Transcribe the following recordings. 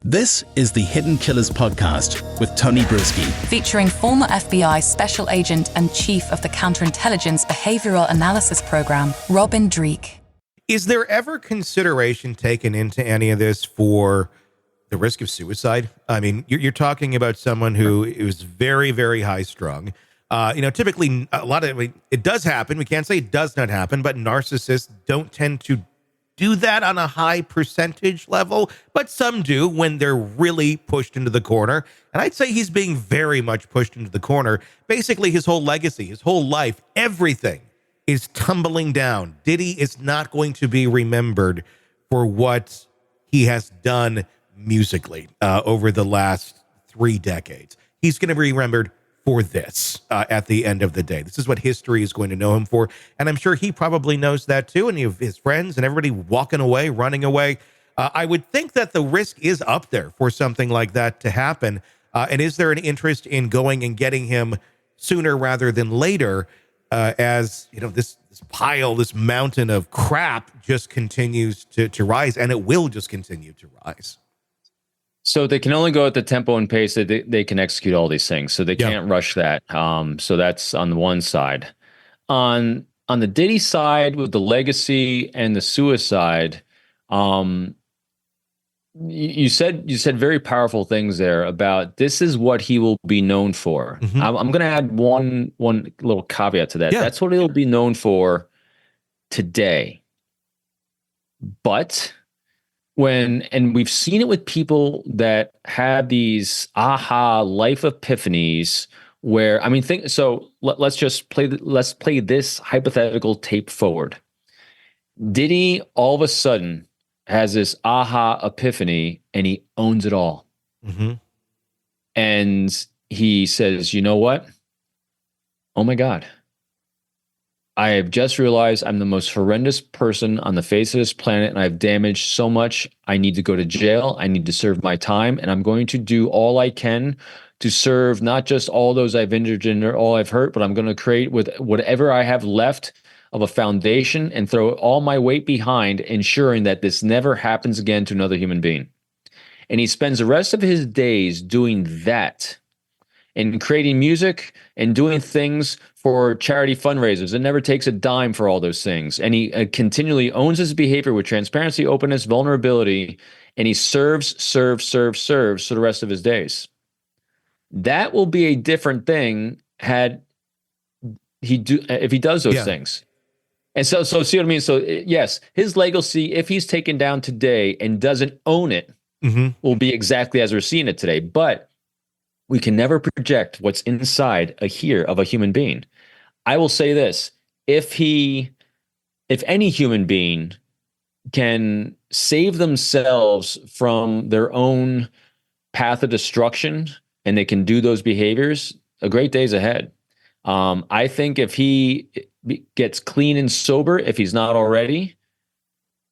This is the Hidden Killers podcast with Tony Brueski. Featuring former FBI Special Agent and Chief of the Counterintelligence Behavioral Analysis Program, Dreeke. Is there ever consideration taken into any of this for the risk of suicide? I mean, you're talking about someone who is very, very high strung. Typically it does happen. We can't say it does not happen, but narcissists don't tend to do that on a high percentage level, but some do when they're really pushed into the corner. And I'd say he's being very much pushed into the corner. Basically, his whole legacy, his whole life, everything is tumbling down. Diddy is not going to be remembered for what he has done musically over the last 3 decades. He's going to be remembered for this at the end of the day. This is what history is going to know him for. And I'm sure he probably knows that too. And his friends and everybody walking away, running away. I would think that the risk is up there for something like that to happen. And is there an interest in going and getting him sooner rather than later, as this pile, this mountain of crap just continues to rise, and it will just continue to rise? So they can only go at the tempo and pace that they can execute all these things. So they can't rush that. So that's on the one side. On the Diddy side, with the legacy and the suicide, you said very powerful things there about this is what he will be known for. Mm-hmm. I'm going to add one little caveat to that. Yeah. That's what he'll be known for today. But and we've seen it with people that have these aha life epiphanies where, let's play this hypothetical tape forward. Diddy all of a sudden has this aha epiphany and he owns it all. Mm-hmm. And he says, you know what? Oh my God. I have just realized I'm the most horrendous person on the face of this planet, and I've damaged so much. I need to go to jail. I need to serve my time, and I'm going to do all I can to serve not just all those I've injured and all I've hurt, but I'm going to create with whatever I have left of a foundation and throw all my weight behind ensuring that this never happens again to another human being. And he spends the rest of his days doing that and creating music and doing things for charity fundraisers. It never takes a dime for all those things. And he continually owns his behavior with transparency, openness, vulnerability, and he serves for the rest of his days. That will be a different thing if he does those things. And so see what I mean? So yes, his legacy, if he's taken down today and doesn't own it, will be exactly as we're seeing it today. But we can never project what's inside of a human being. I will say this: if any human being can save themselves from their own path of destruction and they can do those behaviors, a great day's ahead. I think if he gets clean and sober, if he's not already,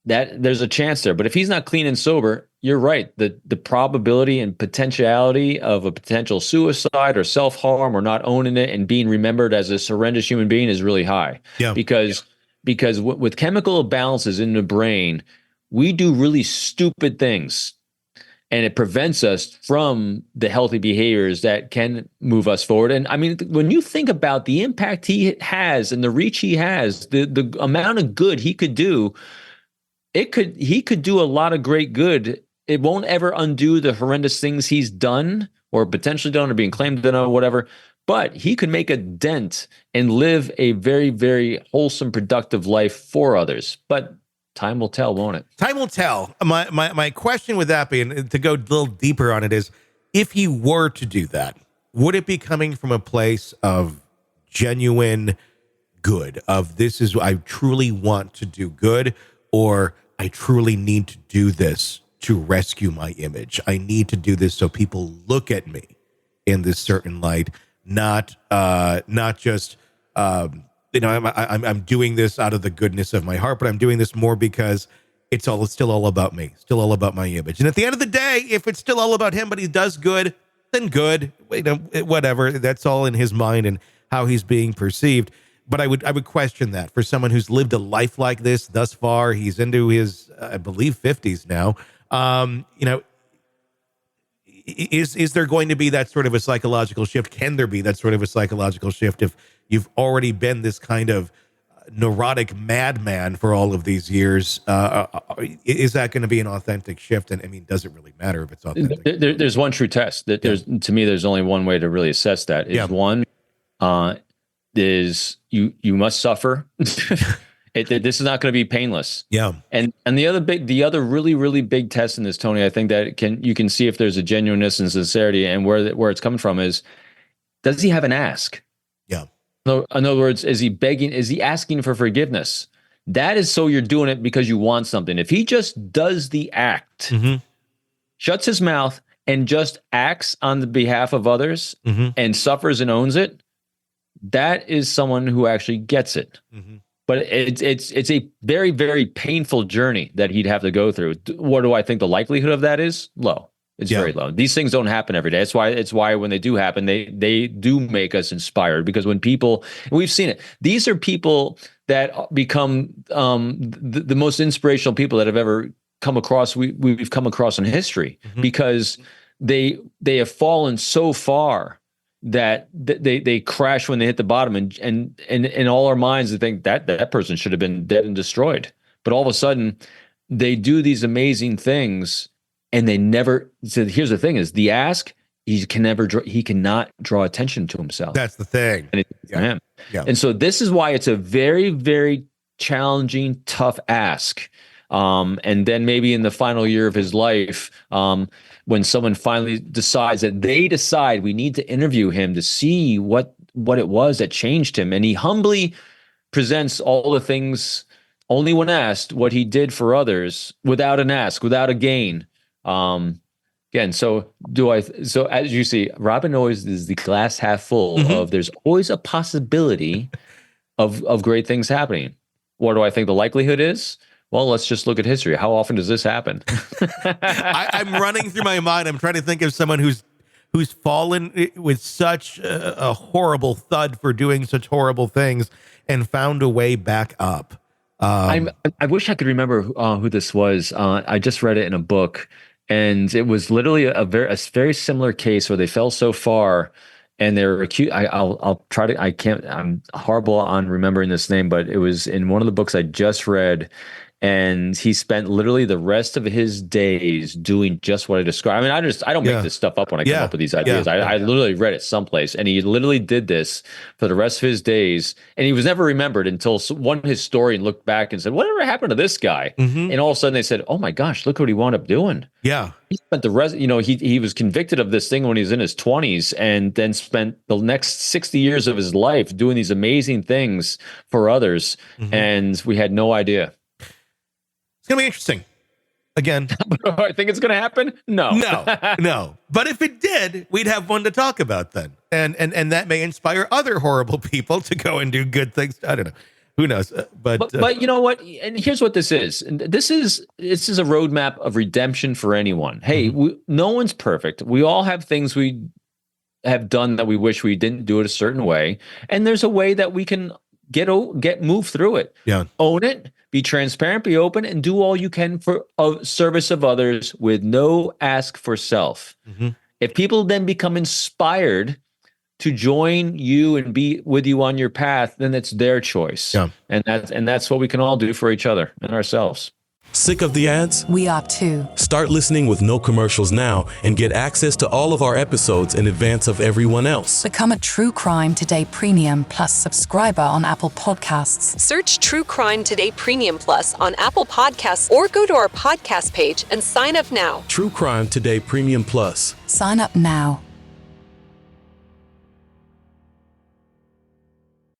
that there's a chance there. But if he's not clean and sober, you're right. The probability and potentiality of a potential suicide or self-harm or not owning it and being remembered as a horrendous human being is really high. Yeah. Because with chemical imbalances in the brain, we do really stupid things, and it prevents us from the healthy behaviors that can move us forward. And I mean, when you think about the impact he has and the reach he has, the amount of good he could do, he could do a lot of great good. It won't ever undo the horrendous things he's done or potentially done or being claimed to know, whatever. But he could make a dent and live a very, very wholesome, productive life for others. But time will tell, won't it? Time will tell. My question with that being, to go a little deeper on it, is if he were to do that, would it be coming from a place of genuine good, of I truly want to do good, or I truly need to do this to rescue my image? I need to do this so people look at me in this certain light, not just I'm doing this out of the goodness of my heart, but I'm doing this more because it's still all about me, still all about my image. And at the end of the day, if it's still all about him, but he does good, then good, whatever. That's all in his mind and how he's being perceived. But I would question that for someone who's lived a life like this thus far. He's into his, I believe, 50s now. is there going to be that sort of a psychological shift? Can there be that sort of a psychological shift if you've already been this kind of neurotic madman for all of these years? Is that going to be an authentic shift? And I mean, does it really matter if it's authentic? There's one true test. To me, there's only one way to really assess that. One is you must suffer. This is not going to be painless. Yeah. And the other really, really big test in this, Tony, I think that you can see if there's a genuineness and sincerity and where it's coming from is, does he have an ask? Yeah. In other words, is he begging? Is he asking for forgiveness? That is so you're doing it because you want something. If he just does the act, shuts his mouth and just acts on the behalf of others and suffers and owns it, that is someone who actually gets it. But it's a very, very painful journey that he'd have to go through. What do I think the likelihood of that is? Low. It's very low. These things don't happen every day. It's why when they do happen, they do make us inspired, because when people, and we've seen it, these are people that become the most inspirational people that have ever come across. We've come across in history because they have fallen so far that they crash when they hit the bottom, and in all our minds they think that person should have been dead and destroyed. But all of a sudden they do these amazing things, and they never. So here's the thing: is the ask, he cannot draw attention to himself. That's the thing. And it's him. Yeah. And so this is why it's a very, very challenging, tough ask. And then maybe in the final year of his life, when someone finally decides we need to interview him to see what it was that changed him, and he humbly presents all the things, only when asked, what he did for others without an ask, without a gain. Again, so as you see, Robin always is the glass half full of there's always a possibility of great things happening. What do I think the likelihood is? Well, let's just look at history. How often does this happen? I'm running through my mind. I'm trying to think of someone who's fallen with such a horrible thud for doing such horrible things and found a way back up. I wish I could remember who this was. I just read it in a book, and it was literally a very similar case where they fell so far, and they're accused. I'll try to. I can't. I'm horrible on remembering this name, but it was in one of the books I just read. And he spent literally the rest of his days doing just what I described. I mean, I don't make this stuff up when I come up with these ideas. I literally read it someplace, and he literally did this for the rest of his days. And he was never remembered until one historian looked back and said, "Whatever happened to this guy?" And all of a sudden they said, "Oh my gosh, look what he wound up doing." Yeah, he spent the rest. He was convicted of this thing when he was in his 20s, and then spent the next 60 years of his life doing these amazing things for others. And we had no idea. It's going to be interesting. Again. I think it's going to happen? No. But if it did, we'd have one to talk about then. And that may inspire other horrible people to go and do good things. I don't know. Who knows? But you know what? And here's what this is. This is a roadmap of redemption for anyone. Hey, no one's perfect. We all have things we have done that we wish we didn't do it a certain way. And there's a way that we can move through it. Yeah. Own it. Be transparent, be open, and do all you can for service of others with no ask for self. If people then become inspired to join you and be with you on your path, then it's their choice. Yeah. And that's what we can all do for each other and ourselves. Sick of the ads? We are too. Start listening with no commercials now and get access to all of our episodes in advance of everyone else. Become a True Crime Today Premium Plus subscriber on Apple Podcasts. Search True Crime Today Premium Plus on Apple Podcasts or go to our podcast page and sign up now. True Crime Today Premium Plus. Sign up now.